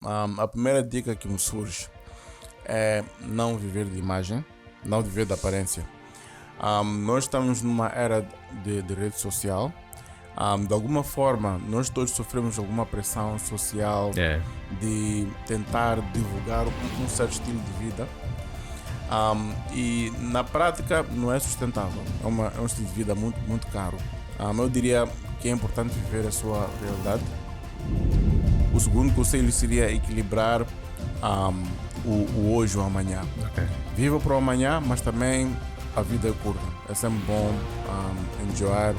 A primeira dica que me surge é não viver de imagem, não viver de aparência. Nós estamos numa era de rede social. De alguma forma, nós todos sofremos alguma pressão social de tentar divulgar um certo estilo de vida. E na prática não é sustentável, é um estilo de vida muito, muito caro. Eu diria que é importante viver a sua realidade. O segundo conselho seria equilibrar o hoje ou o amanhã. Viva para o amanhã, mas também a vida é curta. É sempre bom enjoyar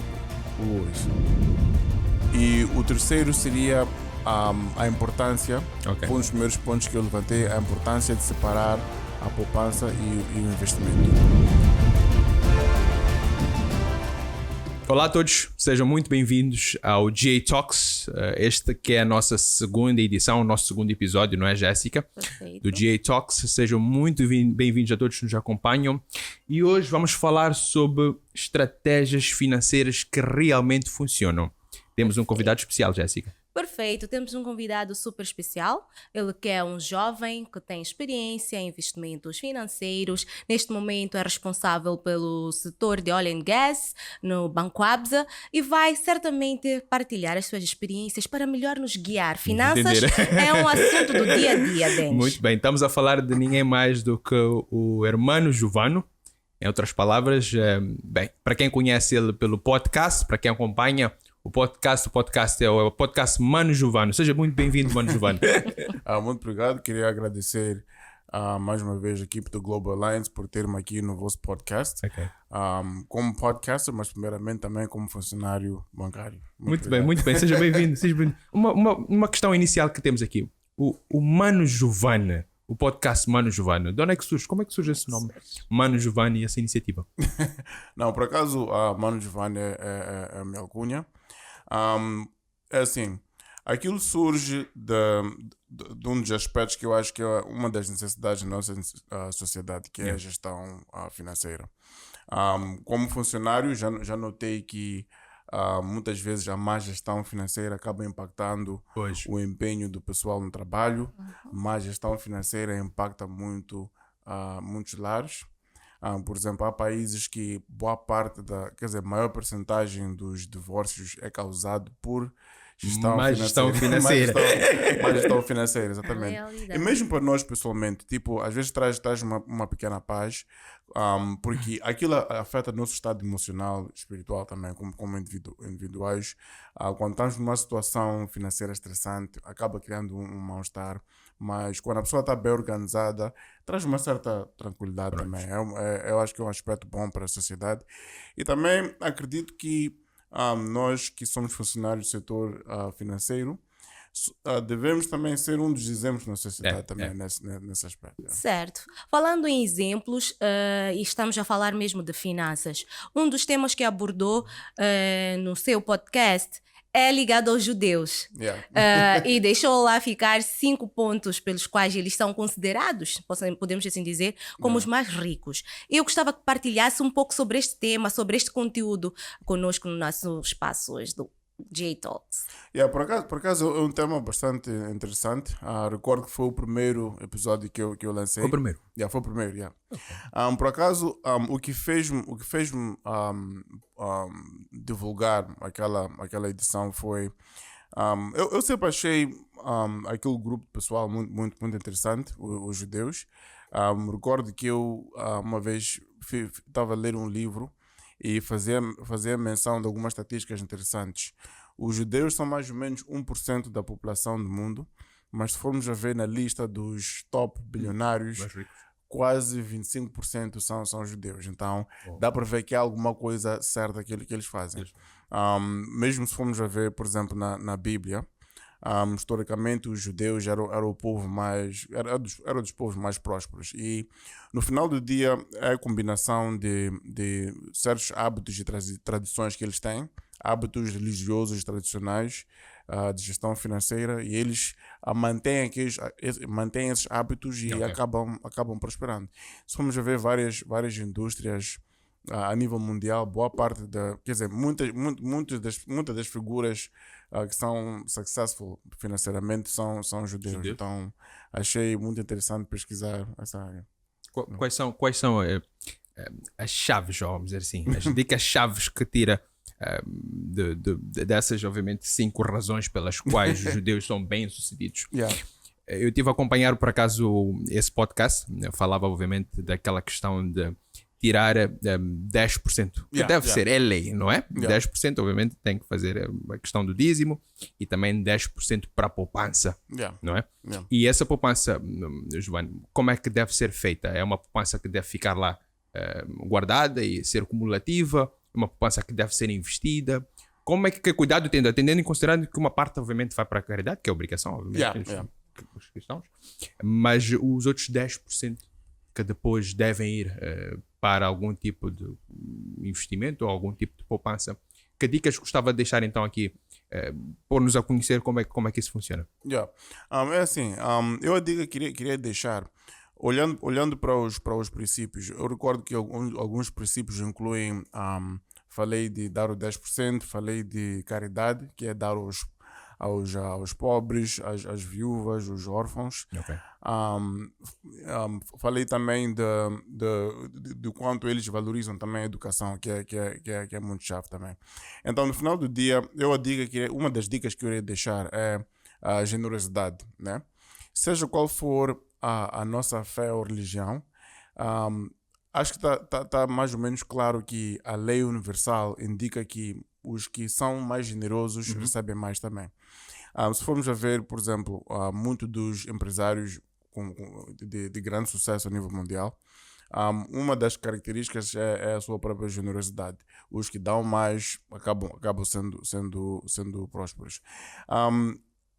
o hoje. E o terceiro seria a importância, foi um dos primeiros pontos que eu levantei, a importância de separar a poupança e o investimento. Olá a todos, sejam muito bem-vindos ao GA Talks. Este que é a nossa segunda edição, o nosso segundo episódio, não é, Jéssica? Perfeito. Do GA Talks. Sejam muito bem-vindos a todos que nos acompanham. E hoje vamos falar sobre estratégias financeiras que realmente funcionam. Temos um convidado especial, Jéssica. Perfeito, temos um convidado super especial. Ele que é um jovem que tem experiência em investimentos financeiros. Neste momento é responsável pelo setor de oil and gas no Banco Absa e vai certamente partilhar as suas experiências para melhor nos guiar. Finanças é um assunto do dia a dia, Denis. Muito bem, estamos a falar de ninguém mais do que o Hermano Jovano. Em outras palavras, bem, para quem conhece ele pelo podcast, para quem acompanha o podcast é o podcast Mano Jovano. Seja muito bem-vindo, Mano Jovano. Muito obrigado. Queria agradecer mais uma vez a equipe do Global Alliance por ter-me aqui no vosso podcast. Como podcaster, mas primeiramente também como funcionário bancário. Muito bem. Seja bem-vindo. Uma questão inicial que temos aqui. O Mano Jovano, o podcast Mano Jovano, de onde é que surge? Como é que surge esse nome? Mano Jovano e essa iniciativa? Não, por acaso, Mano Jovano é a minha alcunha. É assim, aquilo surge de um dos aspectos que eu acho que é uma das necessidades da nossa sociedade, que é a gestão financeira. Como funcionário, já notei que muitas vezes a má gestão financeira acaba impactando o empenho do pessoal no trabalho. Má gestão financeira impacta muito muitos lares. Por exemplo, há países que boa parte maior percentagem dos divórcios é causado por má gestão financeira. Má gestão financeira, exatamente. E mesmo para nós pessoalmente, tipo, às vezes traz uma pequena paz, porque aquilo afeta o nosso estado emocional, espiritual também, como individuais. Quando estamos numa situação financeira estressante, acaba criando um mal-estar. Mas quando a pessoa está bem organizada, traz uma certa tranquilidade também. Eu acho que é um aspecto bom para a sociedade. E também acredito que nós que somos funcionários do setor financeiro, devemos também ser um dos exemplos na sociedade também nesse aspecto. Certo. Falando em exemplos, e estamos a falar mesmo de finanças, um dos temas que abordou no seu podcast é ligado aos judeus. E deixou lá ficar 5 pontos pelos quais eles são considerados, podemos assim dizer, como os mais ricos. Eu gostava que partilhasse um pouco sobre este tema, sobre este conteúdo conosco no nosso espaço hoje do GA Talks. Por acaso é um tema bastante interessante. Recordo que foi o primeiro episódio que eu lancei. Foi o primeiro? Foi o primeiro, por acaso, o que fez-me divulgar aquela edição foi... eu sempre achei aquele grupo de pessoal muito, muito, muito interessante, os judeus. Recordo que eu uma vez estava a ler um livro e fazia menção de algumas estatísticas interessantes. Os judeus são mais ou menos 1% da população do mundo, mas se formos a ver na lista dos top bilionários, quase 25% são judeus. Então, dá para ver que há alguma coisa certa que eles fazem. Mesmo se formos a ver, por exemplo, na Bíblia, historicamente os judeus eram o povo era dos povos mais prósperos, e no final do dia é a combinação de certos hábitos e tradições que eles têm, hábitos religiosos tradicionais, de gestão financeira, e eles mantêm esses hábitos e acabam prosperando. Se formos a ver várias indústrias a nível mundial, boa parte quer dizer, muitas das figuras que são successful financeiramente são judeus. Então, achei muito interessante pesquisar essa área. Quais são as chaves, vamos dizer assim, as dicas-chaves que tira dessas, obviamente, 5 razões pelas quais os judeus são bem-sucedidos? Eu estive a acompanhar, por acaso, esse podcast. Eu falava, obviamente, daquela questão de tirar 10%. Que deve ser, é lei, não é? 10%, obviamente, tem que fazer a questão do dízimo e também 10% para a poupança, não é? E essa poupança, Giovanni, como é que deve ser feita? É uma poupança que deve ficar lá guardada e ser cumulativa? Uma poupança que deve ser investida? Como é que cuidado tendo em considerando que uma parte, obviamente, vai para a caridade, que é obrigação, obviamente, os cristãos, mas os outros 10% que depois devem ir para algum tipo de investimento ou algum tipo de poupança. Que dicas gostava de deixar então aqui, pôr-nos a conhecer como é que isso funciona? É assim, eu a dica que queria deixar, olhando para os princípios, eu recordo que alguns princípios incluem, falei de dar o 10%, falei de caridade, que é dar aos pobres, às viúvas, os órfãos. Falei também do quanto eles valorizam também a educação, que é muito chave também. Então, no final do dia, uma das dicas que eu iria deixar é a generosidade, né? Seja qual for a nossa fé ou religião, acho que tá mais ou menos claro que a lei universal indica que os que são mais generosos recebem mais também. Se formos a ver, por exemplo, muitos dos empresários de grande sucesso a nível mundial, uma das características é a sua própria generosidade. Os que dão mais acabam sendo prósperos.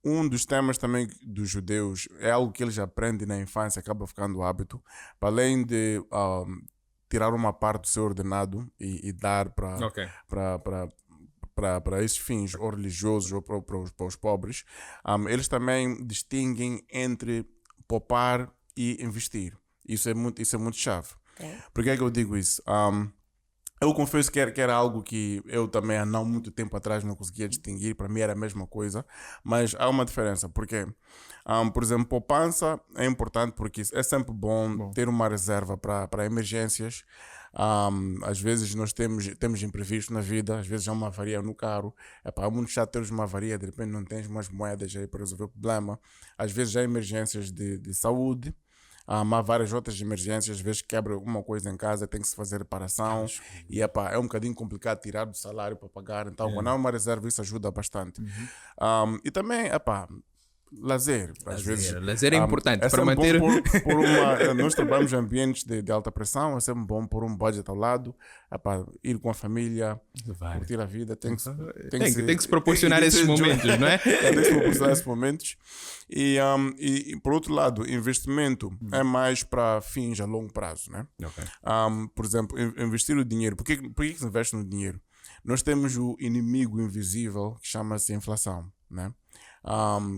Um dos temas também dos judeus é algo que eles aprendem na infância, acaba ficando hábito, para além de tirar uma parte do seu ordenado e dar para esses fins, ou religiosos ou para os pobres, eles também distinguem entre poupar e investir. Isso é muito chave. Por que é que eu digo isso? Eu confesso que era algo que eu também há não muito tempo atrás não conseguia distinguir. Para mim era a mesma coisa, mas há uma diferença. Porque, por exemplo, poupança é importante porque é sempre bom ter uma reserva para emergências. Às vezes nós temos imprevisto na vida, às vezes há uma avaria no carro. É muito chato teres uma avaria, de repente não tens umas moedas aí para resolver o problema. Às vezes há emergências de saúde. Há várias outras emergências, às vezes quebra alguma coisa em casa, tem que se fazer reparação e é um bocadinho complicado tirar do salário para pagar. Então, quando há uma reserva, isso ajuda bastante. E também, lazer. Às vezes, lazer é importante para manter. Nós trabalhamos em ambientes de alta pressão, é sempre bom pôr um budget ao lado, ir com a família, curtir a vida. Tem que se proporcionar esses momentos, não é? Tem que se proporcionar esses momentos. E por outro lado, investimento é mais para fins a longo prazo, né? Por exemplo, investir o dinheiro. Por que se investe no dinheiro? Nós temos o inimigo invisível que chama-se inflação, né?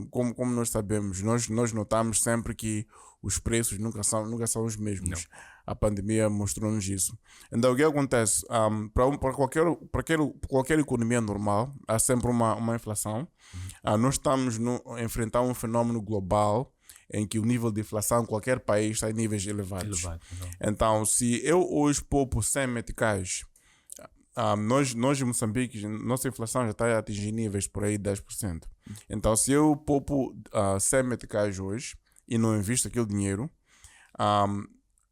Como nós sabemos, nós notamos sempre que os preços nunca são os mesmos. Não. A pandemia mostrou-nos isso. Então, o que acontece? Para qualquer economia normal, há sempre uma inflação. Nós estamos a enfrentar um fenômeno global em que o nível de inflação em qualquer país está em níveis elevados. Então, se eu hoje poupo 100 meticais, nós em Moçambique, nossa inflação já está a atingir níveis por aí 10%. Então, se eu poupo 100 meticais hoje e não invisto aquele dinheiro, a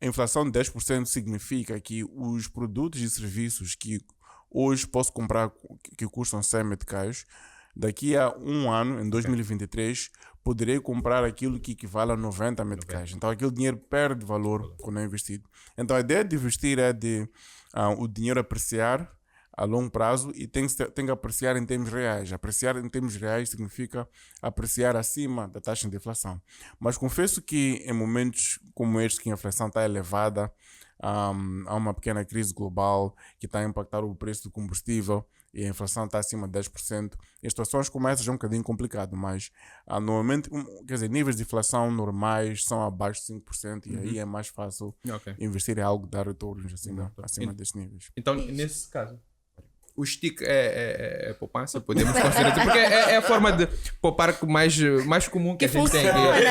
inflação de 10% significa que os produtos e serviços que hoje posso comprar que custam 100 meticais, daqui a um ano, em 2023, poderei comprar aquilo que equivale a 90 meticais. Então, aquele dinheiro perde valor quando é investido. Então, a ideia de investir é de o dinheiro apreciar a longo prazo e tem que apreciar em termos reais. Apreciar em termos reais significa apreciar acima da taxa de inflação. Mas confesso que em momentos como este, que a inflação está elevada, há uma pequena crise global que está a impactar o preço do combustível, e a inflação está acima de 10%, em situações como essas é um bocadinho complicado, mas normalmente, quer dizer, níveis de inflação normais são abaixo de 5% e aí é mais fácil investir em algo que dá retornos acima desses níveis. Então, nesse caso, o stick é poupança, podemos considerar, porque é a forma de poupar mais comum que a gente tem.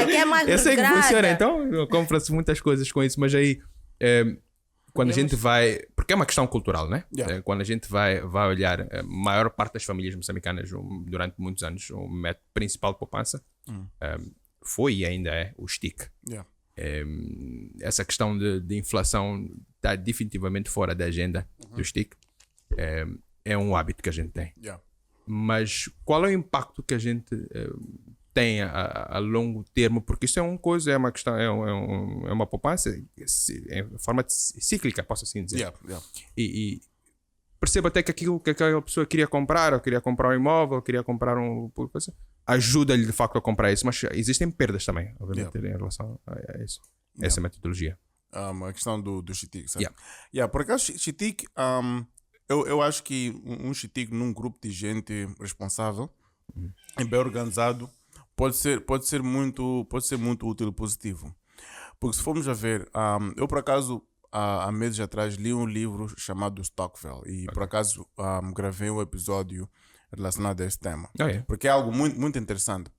Que é mais eu sei que grada. funciona, então compra-se muitas coisas com isso, mas aí quando a gente vai, porque é uma questão cultural, né? Quando a gente vai olhar, a maior parte das famílias moçambicanas durante muitos anos, o método principal de poupança foi e ainda é o stick. Essa questão de inflação está definitivamente fora da agenda do stick. É um hábito que a gente tem. Mas qual é o impacto que a gente tem a longo termo? Porque isso é uma questão, é uma poupança em forma cíclica, posso assim dizer. E perceba até que aquilo que aquela pessoa queria comprar, ou queria comprar um imóvel, ou queria comprar ajuda-lhe de facto a comprar isso, mas existem perdas também, obviamente, em relação a isso. Essa metodologia. A questão do Chitik, sabe? Por acaso, Chitik, eu acho que um Chitik num grupo de gente responsável e bem organizado pode ser muito útil e positivo. Porque se formos a ver, eu por acaso há meses atrás li um livro chamado Stockville e por acaso gravei um episódio relacionado a esse tema. Porque é algo muito, muito interessante.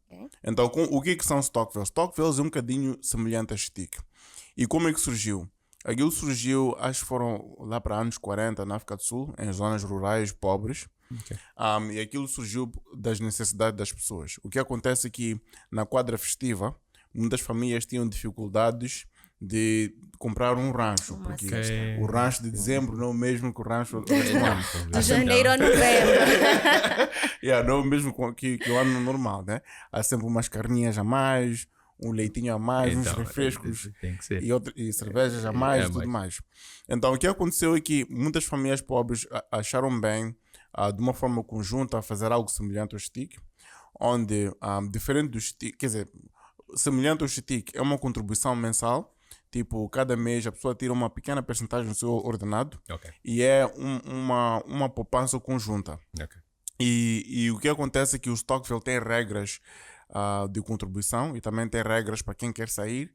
Então, o que são Stockvilles? Stockvilles é um bocadinho semelhante a Chitik. E como é que surgiu? Aquilo surgiu, acho que foram lá para anos 40 na África do Sul, em zonas rurais pobres. E aquilo surgiu das necessidades das pessoas. O que acontece é que na quadra festiva, muitas famílias tinham dificuldades de comprar um rancho, porque o rancho de dezembro não é o mesmo que o rancho do ano. De janeiro a novembro. Não é o mesmo que o ano normal, né? Há sempre umas carninhas a mais, um leitinho a mais, uns refrescos e cervejas a mais e tudo mais. Então o que aconteceu é que muitas famílias pobres acharam bem, de uma forma conjunta, a fazer algo semelhante ao Chitik, onde, diferente do Chitik, quer dizer, semelhante ao Chitik, é uma contribuição mensal. Tipo, cada mês a pessoa tira uma pequena percentagem do seu ordenado e é uma poupança conjunta. E o que acontece é que o Stockville tem regras de contribuição e também tem regras para quem quer sair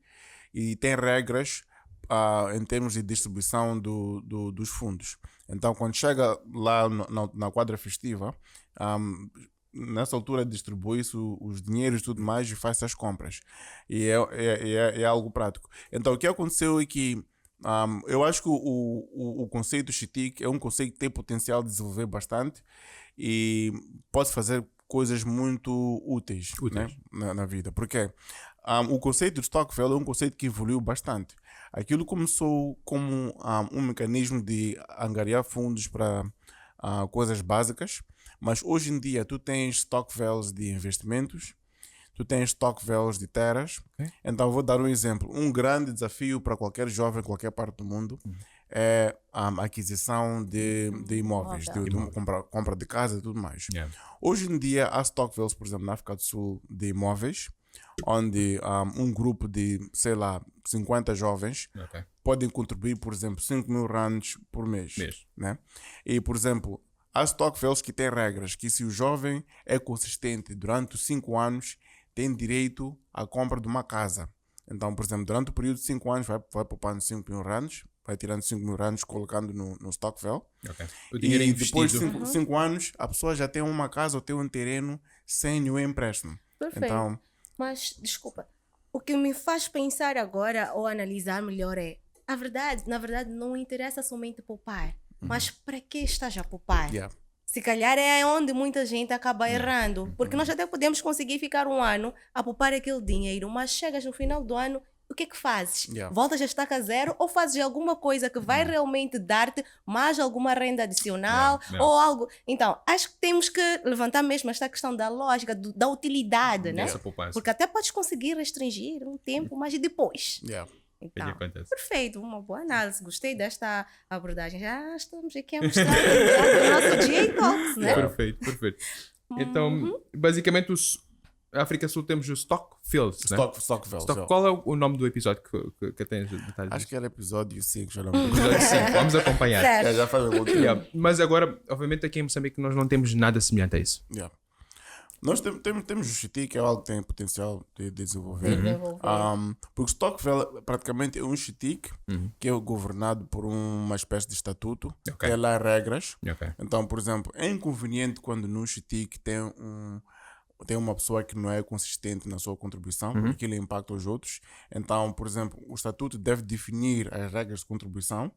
e tem regras em termos de distribuição dos fundos. Então, quando chega lá na quadra festiva, nessa altura distribui-se os dinheiros e tudo mais e faz as compras. E é algo prático. Então, o que aconteceu é que eu acho que o conceito Chitik é um conceito que tem potencial de desenvolver bastante e pode fazer coisas muito úteis. Né? Na vida. Porque o conceito de Stockville é um conceito que evoluiu bastante. Aquilo começou como um mecanismo de angariar fundos para coisas básicas, mas hoje em dia tu tens Stockvilles de investimentos, tu tens Stockvilles de terras. Então vou dar um exemplo. Um grande desafio para qualquer jovem, em qualquer parte do mundo, é a aquisição de imóveis, compra de casa e tudo mais. Hoje em dia há Stockvilles, por exemplo, na África do Sul, de imóveis, onde um grupo de, sei lá, 50 jovens podem contribuir, por exemplo, 5 mil rands por mês. Né? E, por exemplo, há Stockvilles que têm regras que se o jovem é consistente durante os 5 anos, tem direito à compra de uma casa. Então, por exemplo, durante o período de 5 anos vai poupando 5 mil rands, vai tirando 5 mil rands, colocando no Stockville. O dinheiro e é depois de 5 anos, a pessoa já tem uma casa ou tem um terreno sem nenhum empréstimo. Perfeito. Então, mas, desculpa, o que me faz pensar agora ou analisar melhor é, na verdade, não interessa somente poupar, mas para que estás a poupar? Se calhar é onde muita gente acaba errando, porque nós até podemos conseguir ficar um ano a poupar aquele dinheiro, mas chegas no final do ano, o que é que fazes? Voltas a estaca zero ou fazes alguma coisa que vai realmente dar-te mais alguma renda adicional ou algo? Então, acho que temos que levantar mesmo esta questão da lógica, da utilidade, né? Porque até podes conseguir restringir um tempo, mas e depois? Então, perfeito, uma boa análise. Gostei desta abordagem. Já estamos aqui a mostrar o nosso GA Talks, né? Perfeito. Então, basicamente, África Sul temos o Stockfields, né? Stockville. Qual é o nome do episódio que tens detalhes? Acho que era episódio 5, já não me lembro. Episódio 5, vamos acompanhar. Certo. Já faz algum tempo. Yeah. Mas agora, obviamente, aqui em Moçambique nós não temos nada semelhante a isso. Yeah. Nós temos o Chiti, que é algo que tem potencial de desenvolver. Porque Stockville praticamente é um Chiti que é governado por uma espécie de estatuto, Ok. tem lá regras. Ok. Então, por exemplo, é inconveniente quando no Chiti tem uma pessoa que não é consistente na sua contribuição, porque aquilo impacta os outros. Então, por exemplo, o estatuto deve definir as regras de contribuição.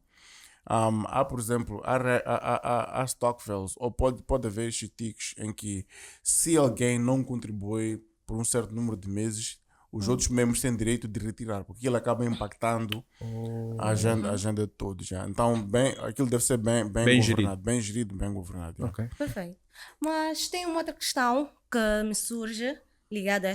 Há, por exemplo, há Stockvilles, ou pode haver chiticos em que, se alguém não contribui por um certo número de meses, os outros membros têm direito de retirar, porque aquilo acaba impactando a agenda de todos. Já. Então, aquilo deve ser bem governado, bem gerido, bem governado. Já. Ok. Perfeito. Mas tem uma outra questão que me surge ligada a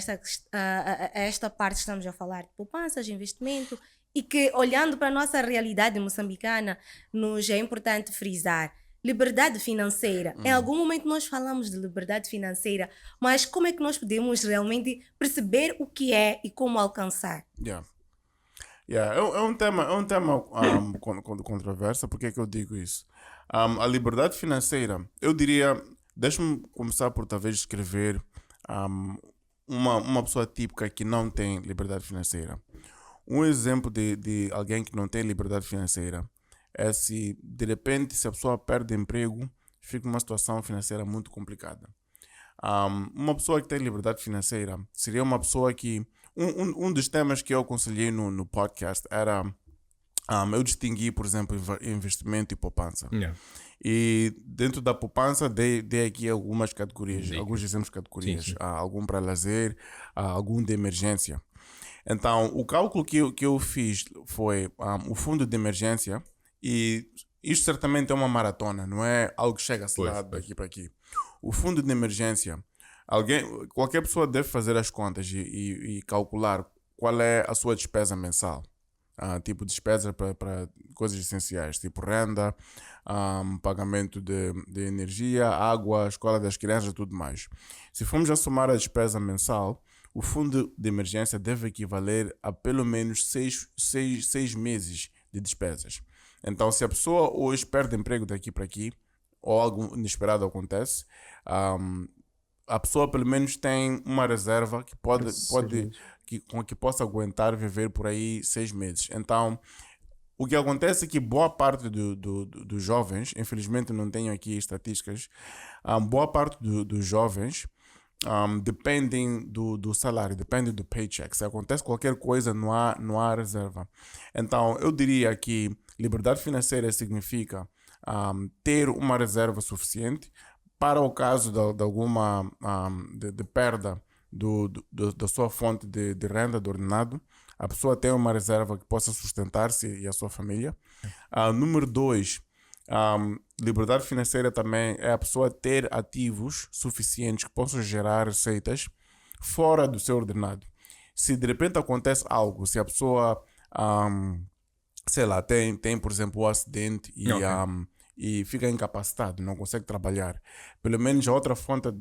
esta parte que estamos a falar de poupanças, investimento, e que, olhando para a nossa realidade moçambicana, nos é importante frisar. Liberdade financeira. Em algum momento nós falamos de liberdade financeira, mas como é que nós podemos realmente perceber o que é e como alcançar? É um tema controverso. Por que é que eu digo isso? A liberdade financeira, eu diria, deixa-me começar por talvez escrever uma pessoa típica que não tem liberdade financeira. Um exemplo de alguém que não tem liberdade financeira é se, de repente, se a pessoa perde emprego, fica numa situação financeira muito complicada. Uma pessoa que tem liberdade financeira seria uma pessoa que... Um dos temas que eu aconselhei no podcast era... eu distingui, por exemplo, investimento e poupança. Yeah. E dentro da poupança dei aqui algumas categorias, alguns exemplos de categorias. Sim. Algum para lazer, algum de emergência. Então, o cálculo que eu fiz foi o fundo de emergência, e isto certamente é uma maratona, não é algo que chega-se lá daqui para aqui. O fundo de emergência, qualquer pessoa deve fazer as contas e calcular qual é a sua despesa mensal. Tipo despesa para coisas essenciais, tipo renda, pagamento de energia, água, escola das crianças e tudo mais. Se formos a somar a despesa mensal, o fundo de emergência deve equivaler a pelo menos 6 meses de despesas. Então, se a pessoa hoje perde emprego daqui para aqui, ou algo inesperado acontece, a pessoa pelo menos tem uma reserva que possa aguentar viver por aí 6 meses. Então, o que acontece é que boa parte dos jovens, infelizmente não tenho aqui estatísticas, boa parte dos jovens dependem do salário, dependem do paycheck. Se acontece qualquer coisa, não há reserva. Então, eu diria que liberdade financeira significa ter uma reserva suficiente para o caso de alguma de perda da sua fonte de renda, do ordenado. A pessoa tem uma reserva que possa sustentar-se e a sua família. Número 2, liberdade financeira também é a pessoa ter ativos suficientes que possam gerar receitas fora do seu ordenado. Se de repente acontece algo, se a pessoa, sei lá, tem por exemplo, um acidente e fica incapacitado, não consegue trabalhar, pelo menos a outra fonte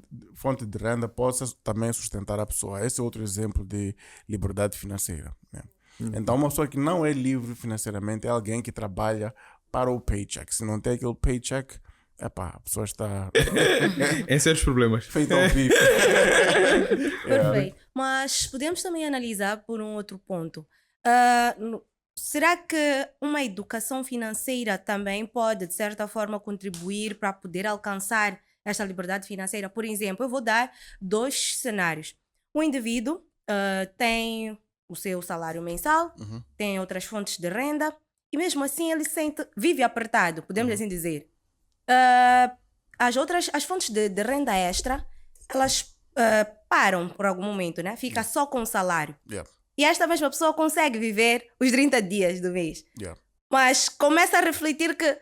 de renda possa também sustentar a pessoa. Esse é outro exemplo de liberdade financeira, né? Então, uma pessoa que não é livre financeiramente é alguém que trabalha para o paycheck. Se não tem aquele paycheck, a pessoa está... Em sérios problemas. Feito ao vivo. Perfeito. Mas podemos também analisar por um outro ponto. Será que uma educação financeira também pode, de certa forma, contribuir para poder alcançar esta liberdade financeira? Por exemplo, eu vou dar 2 cenários. O indivíduo tem o seu salário mensal, tem outras fontes de renda, e mesmo assim ele vive apertado, podemos assim dizer. As fontes de renda extra, elas param por algum momento, né? Fica só com o salário. Yeah. E esta mesma pessoa consegue viver os 30 dias do mês. Yeah. Mas começa a refletir que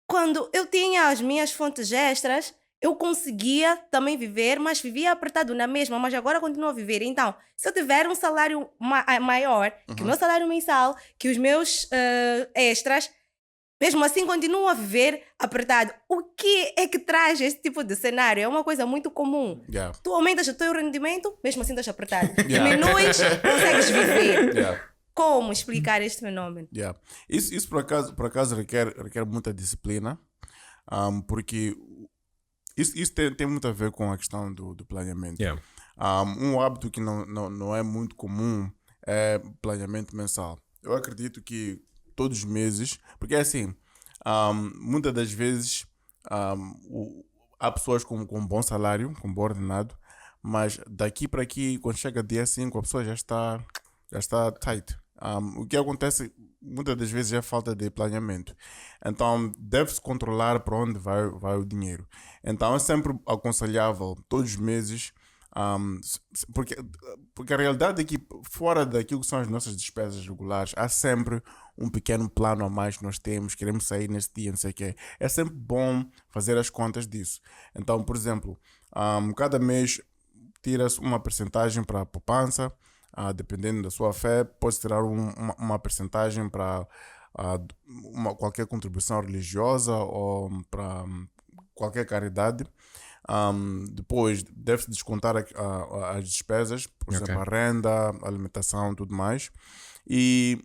quando eu tinha as minhas fontes extras, eu conseguia também viver, mas vivia apertado na mesma, mas agora continuo a viver. Então, se eu tiver um salário maior que o meu salário mensal, que os meus extras, mesmo assim continuam a viver apertado. O que é que traz esse tipo de cenário? É uma coisa muito comum. Yeah. Tu aumentas o teu rendimento, mesmo assim estás apertado. Yeah. Diminuis, consegues viver. Yeah. Como explicar este fenômeno? Yeah. Isso por acaso requer muita disciplina, porque isso tem muito a ver com a questão do planeamento. Yeah. Um hábito que não é muito comum é planeamento mensal. Eu acredito que todos os meses, porque é assim, muitas das vezes há pessoas com bom salário, com bom ordenado, mas daqui para aqui, quando chega dia 5, a pessoa já está tight. O que acontece muitas das vezes é a falta de planeamento. Então, deve-se controlar para onde vai o dinheiro. Então, é sempre aconselhável, todos os meses, porque a realidade é que, fora daquilo que são as nossas despesas regulares, há sempre um pequeno plano a mais que nós temos, queremos sair nesse dia, não sei o quê. É sempre bom fazer as contas disso. Então, por exemplo, cada mês tira-se uma percentagem para a poupança, dependendo da sua fé, pode tirar uma percentagem para qualquer contribuição religiosa ou para qualquer caridade. Depois deve-se descontar as despesas, por exemplo, a renda, a alimentação, tudo mais. E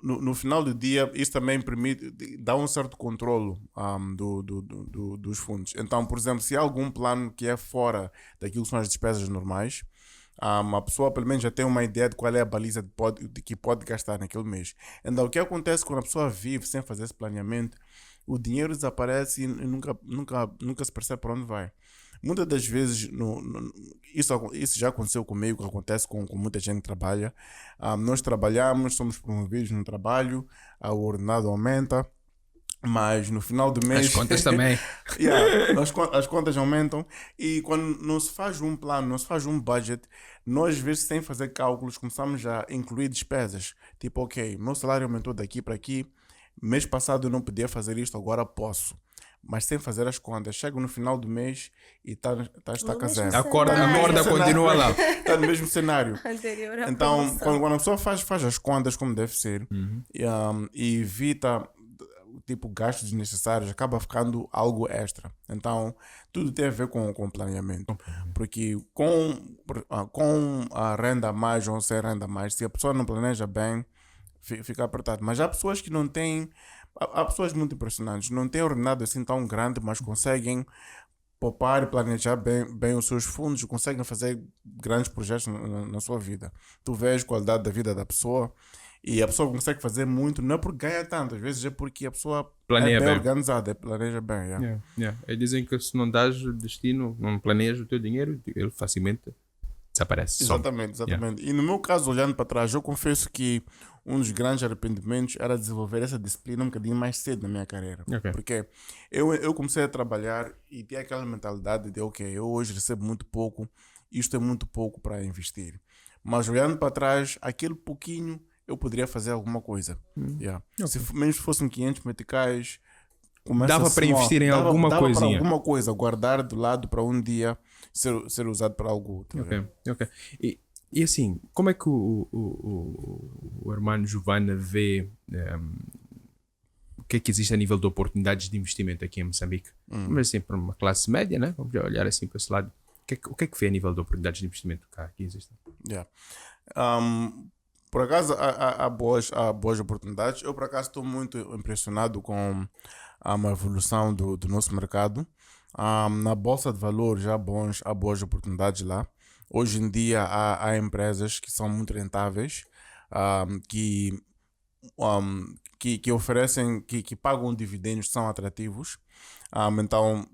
no final do dia, isso também permite, dá um certo controlo dos fundos. Então, por exemplo, se há algum plano que é fora daquilo que são as despesas normais, a pessoa pelo menos já tem uma ideia de qual é a baliza de que pode gastar naquele mês. Então, o que acontece quando a pessoa vive sem fazer esse planeamento? O dinheiro desaparece e nunca se percebe para onde vai. Muitas das vezes, isso já aconteceu comigo, que acontece com muita gente que trabalha. Nós trabalhamos, somos promovidos no trabalho, o ordenado aumenta, mas no final do mês... As contas também. As contas aumentam e quando não se faz um plano, não se faz um budget, nós às vezes sem fazer cálculos começamos a incluir despesas. Tipo, ok, meu salário aumentou daqui para aqui, mês passado eu não podia fazer isto, agora posso. Mas sem fazer as contas, chego no final do mês e está a zero. A corda continua lá. Está no mesmo cenário. Anterior à Então, promoção. quando a pessoa faz as contas como deve ser e evita tipo gastos desnecessários, acaba ficando algo extra. Então, tudo tem a ver com planeamento. Porque com a renda a mais ou sem renda a mais, se a pessoa não planeja bem, fica apertado. Mas há pessoas que não têm... Há pessoas muito impressionantes, não têm ordenado assim tão grande, mas conseguem poupar e planejar bem os seus fundos, conseguem fazer grandes projetos na sua vida. Tu vês a qualidade da vida da pessoa e a pessoa consegue fazer muito, não é porque ganha tanto, às vezes é porque a pessoa Planeia é bem bem. organizada, planeja bem. Eles dizem que se não dás destino, não planejas o teu dinheiro, ele facilmente desaparece. Exatamente. E no meu caso, olhando para trás, eu confesso que um dos grandes arrependimentos era desenvolver essa disciplina um bocadinho mais cedo na minha carreira. Porque eu comecei a trabalhar e tinha aquela mentalidade de, ok, eu hoje recebo muito pouco, isto é muito pouco para investir. Mas olhando para trás, aquele pouquinho eu poderia fazer alguma coisa. Se menos fossem 500 meticais, dava para investir em alguma coisinha. Alguma coisa, guardar do lado para um dia ser usado para algo útil. Ok. E assim, como é que o hermano Giovanna vê o que é que existe a nível de oportunidades de investimento aqui em Moçambique? Mas assim, para uma classe média, né? Vamos olhar assim para esse lado. O que é que vê a nível de oportunidades de investimento que aqui existem? Por acaso há boas oportunidades. Eu por acaso estou muito impressionado com a evolução do nosso mercado. Na Bolsa de Valores há boas oportunidades lá. Hoje em dia há empresas que são muito rentáveis, que oferecem, que pagam dividendos, são atrativos. Então,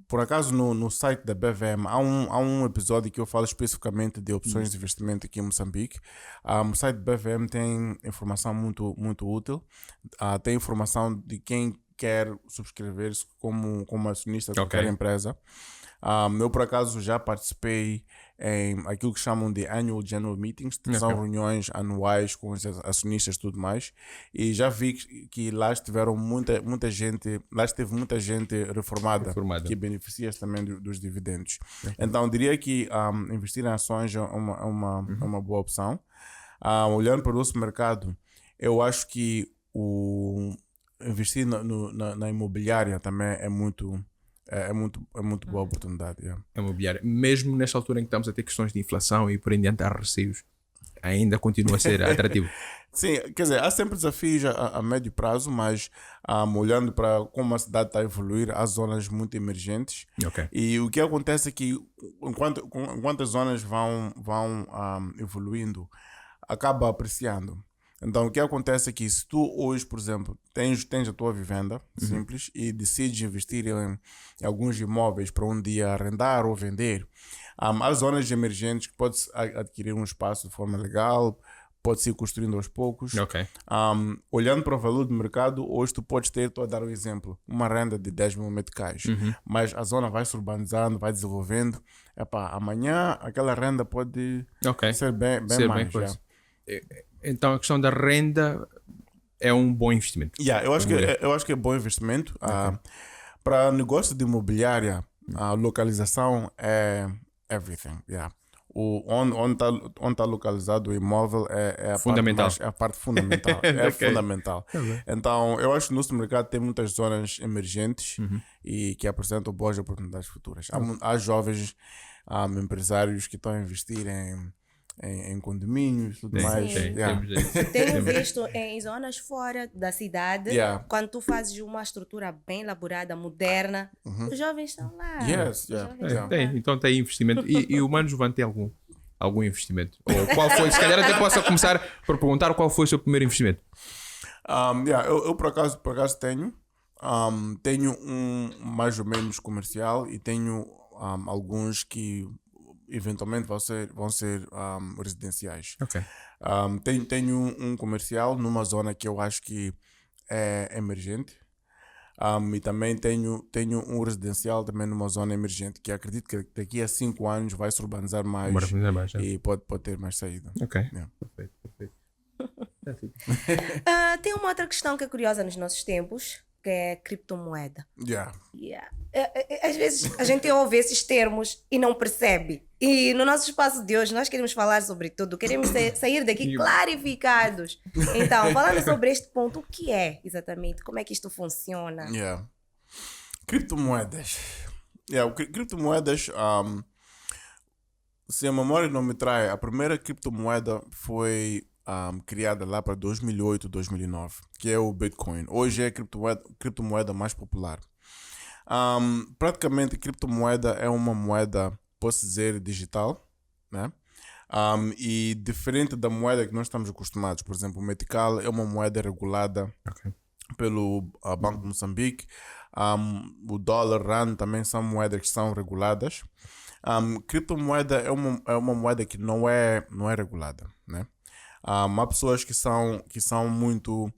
por acaso no site da BVM há um episódio que eu falo especificamente de opções de investimento aqui em Moçambique. O site da BVM tem informação muito, muito útil. Tem informação de quem quer subscrever-se como acionista de qualquer empresa. Eu, por acaso, já participei em aquilo que chamam de Annual General Meetings, que são reuniões anuais com os acionistas e tudo mais, e já vi que lá estiveram muita gente reformada. Que beneficia também dos dividendos. Então, diria que investir em ações é uma boa opção. Olhando para o nosso mercado, eu acho que investir na imobiliária também é muito boa oportunidade. Yeah. Imobiliária. Mesmo nesta altura em que estamos a ter questões de inflação e por em diante há receios, ainda continua a ser atrativo. Sim, quer dizer, há sempre desafios a médio prazo, mas olhando para como a cidade está a evoluir, há zonas muito emergentes. Ok. E o que acontece é que, enquanto as zonas vão evoluindo, acaba apreciando. Então, o que acontece é que se tu hoje, por exemplo, tens a tua vivenda simples e decides investir em alguns imóveis para um dia arrendar ou vender, há zonas emergentes que podes adquirir um espaço de forma legal, pode-se ir construindo aos poucos. Ok. Olhando para o valor do mercado, hoje tu podes ter, estou a dar um exemplo, uma renda de 10 mil meticais, mas a zona vai se urbanizando, vai desenvolvendo. Amanhã aquela renda pode ser bem mais. Coisa. Então a questão da renda é um bom investimento. Eu acho que é bom investimento. Para negócio de imobiliária, a localização é everything. Onde está localizado o imóvel é a fundamental. Parte fundamental. É fundamental. Então, eu acho que no nosso mercado tem muitas zonas emergentes e que apresentam boas oportunidades futuras. Há jovens empresários que estão a investir em condomínios e tudo mais. Tenho visto em zonas fora da cidade, quando tu fazes uma estrutura bem elaborada, moderna, os jovens estão lá. Então tem investimento. E o Mano Jovano tem algum investimento? Ou qual foi? Se calhar até posso começar por perguntar qual foi o seu primeiro investimento. Eu por acaso tenho. Tenho um mais ou menos comercial e tenho alguns que eventualmente vão ser residenciais. Okay. Tenho um comercial numa zona que eu acho que é emergente. E também tenho um residencial também numa zona emergente que acredito que daqui a 5 anos vai se urbanizar mais e pode ter mais saída. Ok. Perfeito. Tem uma outra questão que é curiosa nos nossos tempos, que é criptomoeda. Às vezes a gente ouve esses termos e não percebe. E no nosso espaço de hoje nós queremos falar sobre tudo, queremos sair daqui clarificados. Então, falando sobre este ponto, o que é exatamente? Como é que isto funciona? Criptomoedas. Criptomoedas, se a memória não me trai, a primeira criptomoeda foi criada lá para 2008, 2009, que é o Bitcoin. Hoje é a criptomoeda mais popular. Praticamente, a criptomoeda é uma moeda, posso dizer, digital, né? E diferente da moeda que nós estamos acostumados. Por exemplo, o Metical é uma moeda regulada pelo Banco de Moçambique. O dólar, rand também são moedas que são reguladas. Criptomoeda é uma moeda que não é regulada, né? Há pessoas que são muito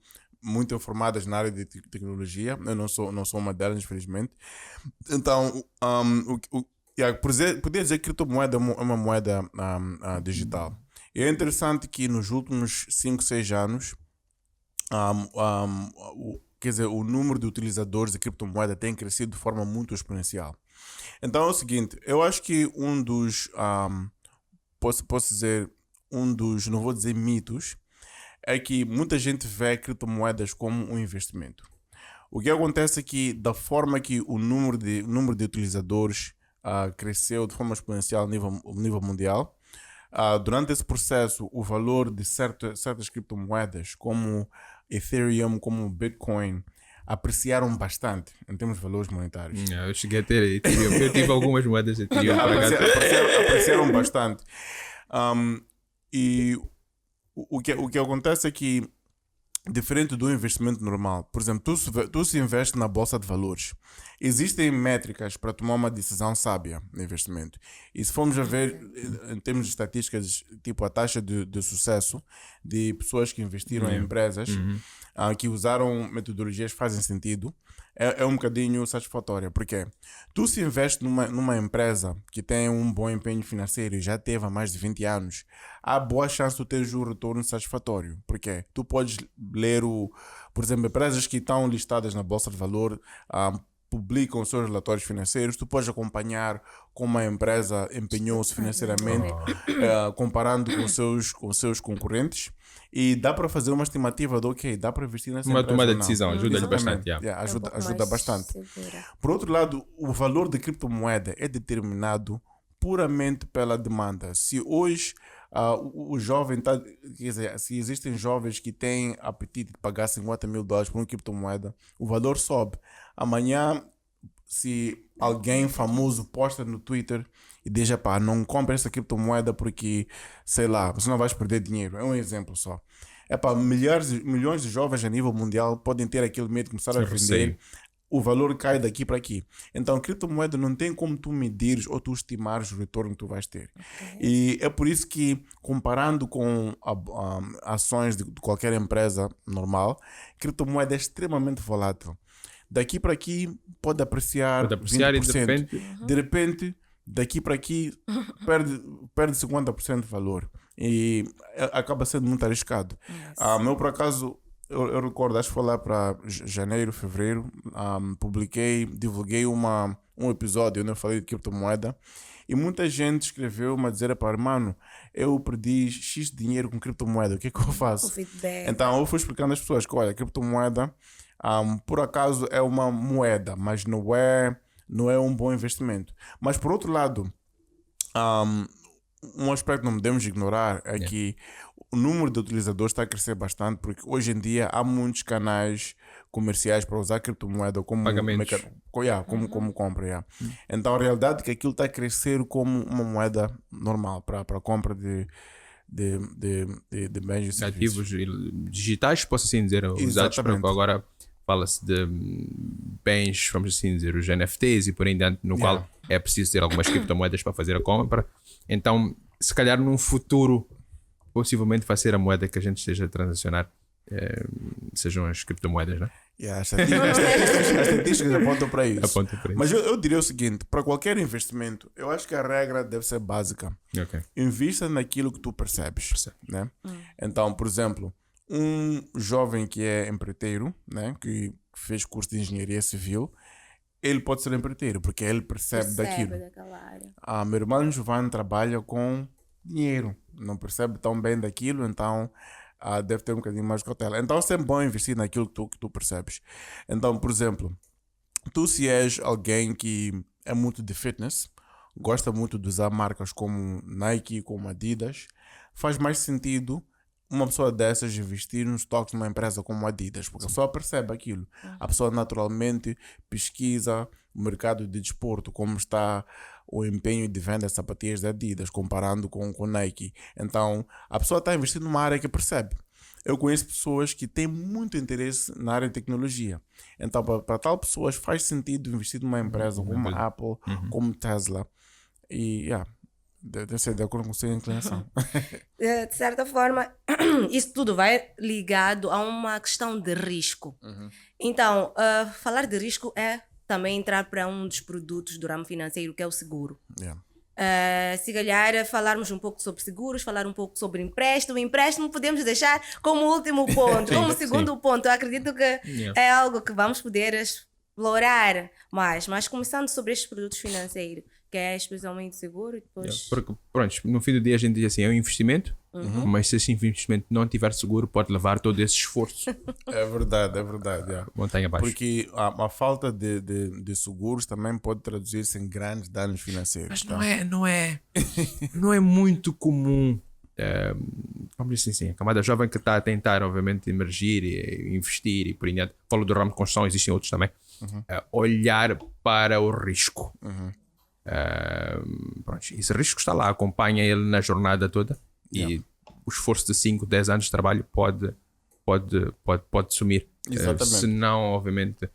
informadas na área de tecnologia. Eu não sou uma delas, infelizmente. Então, podia dizer que criptomoeda é uma moeda digital. E é interessante que nos últimos 5, 6 anos, quer dizer, o número de utilizadores de criptomoeda tem crescido de forma muito exponencial. Então é o seguinte, eu acho que um dos, posso dizer, não vou dizer mitos, é que muita gente vê criptomoedas como um investimento. O que acontece é que, da forma que o número de utilizadores cresceu de forma exponencial a nível mundial, durante esse processo, o valor de certas criptomoedas, como Ethereum, como Bitcoin, apreciaram bastante em termos de valores monetários. Eu cheguei a ter Ethereum. Eu tive algumas moedas de Ethereum. Apreciaram bastante. E o que acontece é que, diferente do investimento normal, por exemplo, tu se investe na bolsa de valores, existem métricas para tomar uma decisão sábia no investimento. E se formos a ver, em termos de estatísticas, tipo a taxa de sucesso de pessoas que investiram em empresas que usaram metodologias que fazem sentido, é um bocadinho satisfatória. Porque tu se investe numa empresa que tem um bom empenho financeiro e já teve há mais de 20 anos, há boa chance de teres um retorno satisfatório. Porque tu podes ler, por exemplo, empresas que estão listadas na Bolsa de Valor, publicam os seus relatórios financeiros, tu podes acompanhar como a empresa empenhou-se financeiramente, comparando com os seus concorrentes, e dá para fazer uma estimativa de ok, dá para investir nessa empresa. Uma tomada de decisão, ajuda-lhe Exatamente. bastante. Ajuda bastante. Segura. Por outro lado, o valor da criptomoeda é determinado puramente pela demanda. Se hoje o jovem está, quer dizer, se existem jovens que têm apetite de pagar $50 mil por uma criptomoeda, o valor sobe. Amanhã, se alguém famoso posta no Twitter e diz, pá, não compre essa criptomoeda porque, sei lá, você não vai perder dinheiro. É um exemplo só. Milhões de jovens a nível mundial podem ter aquele medo de começar a vender. O valor cai daqui para aqui. Então, a criptomoeda não tem como tu medires ou tu estimares o retorno que tu vais ter. E é por isso que, comparando com ações de qualquer empresa normal, a criptomoeda é extremamente volátil. Daqui para aqui pode apreciar 20%. De repente, daqui para aqui perde 50% de valor. E acaba sendo muito arriscado. Eu, por acaso, eu recordo, acho que foi lá para janeiro, fevereiro, divulguei um episódio onde eu falei de criptomoeda, e muita gente escreveu-me a dizer, mano, eu perdi X dinheiro com criptomoeda, o que é que eu faço? Então eu fui explicando às pessoas que, olha, a criptomoeda por acaso é uma moeda, mas não é um bom investimento. Mas por outro lado, um aspecto que não podemos ignorar é que o número de utilizadores está a crescer bastante, porque hoje em dia há muitos canais comerciais para usar criptomoeda como pagamentos, como compra. Então a realidade é que aquilo está a crescer como uma moeda normal para compra de bens e serviços. Ativos digitais, posso assim dizer, usados para agora. Fala-se de bens, vamos assim dizer, os NFTs e por aí dentro, no qual é preciso ter algumas criptomoedas para fazer a compra. Então, se calhar num futuro, possivelmente vai ser a moeda que a gente esteja a transacionar, sejam as criptomoedas, não é? As estatísticas apontam para isso. Mas eu diria o seguinte, para qualquer investimento, eu acho que a regra deve ser básica. Invista naquilo que tu percebes. Né? Então, por exemplo, um jovem que é empreiteiro, né, que fez curso de engenharia civil, ele pode ser empreiteiro, porque ele percebe daquilo. Meu irmão Giovanni trabalha com dinheiro, não percebe tão bem daquilo, então deve ter um bocadinho mais de cautela. Então é sempre bom investir naquilo que tu percebes. Então, por exemplo, tu se és alguém que é muito de fitness, gosta muito de usar marcas como Nike, como Adidas, faz mais sentido uma pessoa dessas investir nos estoques de uma empresa como a Adidas, porque a pessoa percebe aquilo. A pessoa naturalmente pesquisa o mercado de desporto, como está o empenho de venda de sapatilhas da Adidas, comparando com Nike. Então, a pessoa está investindo numa área que percebe. Eu conheço pessoas que têm muito interesse na área de tecnologia. Então, para tal pessoas faz sentido investir numa empresa como a Apple, como Tesla. E, deve ser de acordo com a sua inclinação. De certa forma, isso tudo vai ligado a uma questão de risco. Então, falar de risco é também entrar para um dos produtos do ramo financeiro, que é o seguro. Se calhar falarmos um pouco sobre seguros, falar um pouco sobre empréstimo. Empréstimo podemos deixar como último ponto, como segundo ponto. Eu acredito que é algo que vamos poder explorar mais. Mas começando sobre estes produtos financeiros, que é especialmente seguro, e depois... Porque, pronto, no fim do dia a gente diz assim, é um investimento, mas se esse investimento não tiver seguro, pode levar todo esse esforço. É verdade. Montanha abaixo. Porque a falta de seguros também pode traduzir-se em grandes danos financeiros. Mas não é muito comum, vamos dizer assim, a camada jovem que está a tentar, obviamente, emergir e investir e por aí adiante. Falo do ramo de construção, existem outros também. Olhar para o risco. Pronto, esse risco está lá, acompanha ele na jornada toda e o esforço de 5, 10 anos de trabalho pode sumir. Se não, obviamente,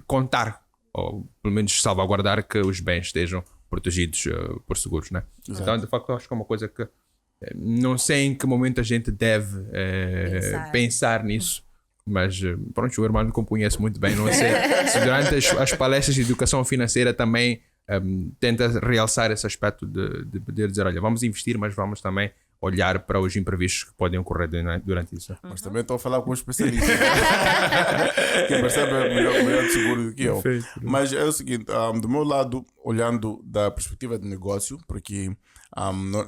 contar ou pelo menos salvaguardar que os bens estejam protegidos por seguros, né? Então, de facto, acho que é uma coisa que não sei em que momento a gente deve pensar nisso. Mas pronto, o irmão me conhece muito bem, não sei se durante as palestras de educação financeira também tenta realçar esse aspecto de poder dizer, olha, vamos investir, mas vamos também olhar para os imprevistos que podem ocorrer durante isso. Mas também estou a falar com um especialista que percebe melhor de seguro do que eu. Perfeito. Mas é o seguinte, do meu lado, olhando da perspectiva de negócio, porque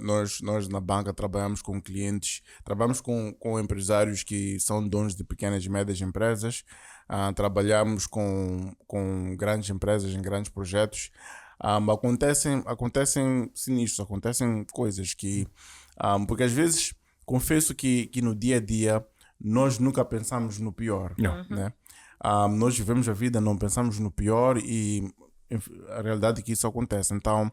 nós na banca trabalhamos com clientes, trabalhamos com empresários que são donos de pequenas e médias empresas, trabalhamos com grandes empresas em grandes projetos. Acontecem sinistros, acontecem coisas que... porque às vezes, confesso que no dia a dia, nós nunca pensamos no pior. Né? Nós vivemos a vida, não pensamos no pior e a realidade é que isso acontece. Então,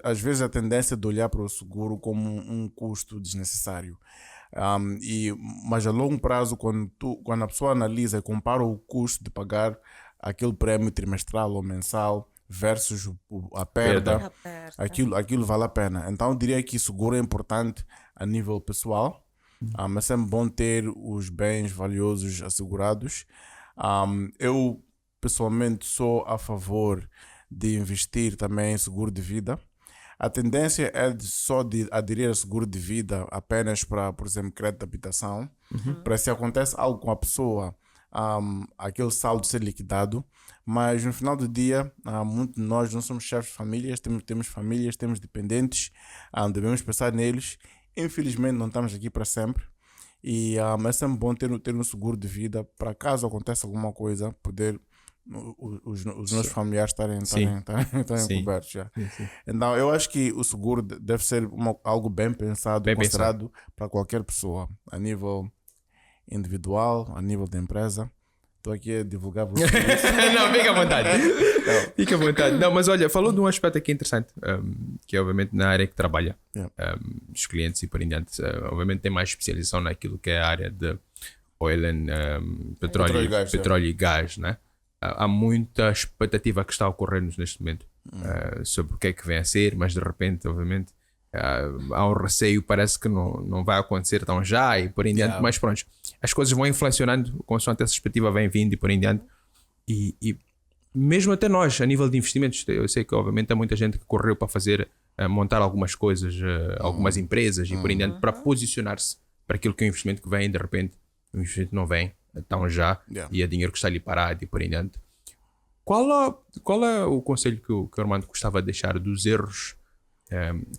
às vezes a tendência de olhar para o seguro como um custo desnecessário. Mas a longo prazo, quando a pessoa analisa e compara o custo de pagar aquele prémio trimestral ou mensal versus a perda, aquilo vale a pena. Então eu diria que seguro é importante a nível pessoal, mas é sempre bom ter os bens valiosos assegurados. Eu pessoalmente sou a favor de investir também em seguro de vida. A tendência é só de aderir a seguro de vida apenas para, por exemplo, crédito de habitação, para se acontece algo com a pessoa, aquele saldo ser liquidado. Mas no final do dia, muitos de nós não somos chefes de famílias, temos famílias, temos dependentes, devemos pensar neles. Infelizmente não estamos aqui para sempre e é sempre bom ter um seguro de vida para caso aconteça alguma coisa, poder os nossos familiares estarem cobertos já. Sim. Então eu acho que o seguro deve ser algo bem pensado, considerado para qualquer pessoa, a nível individual, a nível da empresa. Estou aqui a divulgar vocês. Não, fica à vontade. Fica à vontade. Não, mas olha, falou de um aspecto aqui interessante, que é obviamente na área que trabalha, os clientes e por em diante. Obviamente tem mais especialização naquilo que é a área de oil and petróleo e gás, né? Há muita expectativa que está a ocorrer-nos neste momento sobre o que é que vem a ser, mas de repente, obviamente, há um receio, parece que não vai acontecer tão já e por em diante, mas pronto, as coisas vão inflacionando consoante essa expectativa vem vindo e por em diante e mesmo até nós, a nível de investimentos, eu sei que obviamente há muita gente que correu para fazer, montar algumas coisas, algumas empresas e por em diante, para posicionar-se para aquilo que é o investimento que vem, de repente o investimento não vem tão já e é dinheiro que está ali parado e por em diante. Qual é o conselho que o Armando gostava de deixar dos erros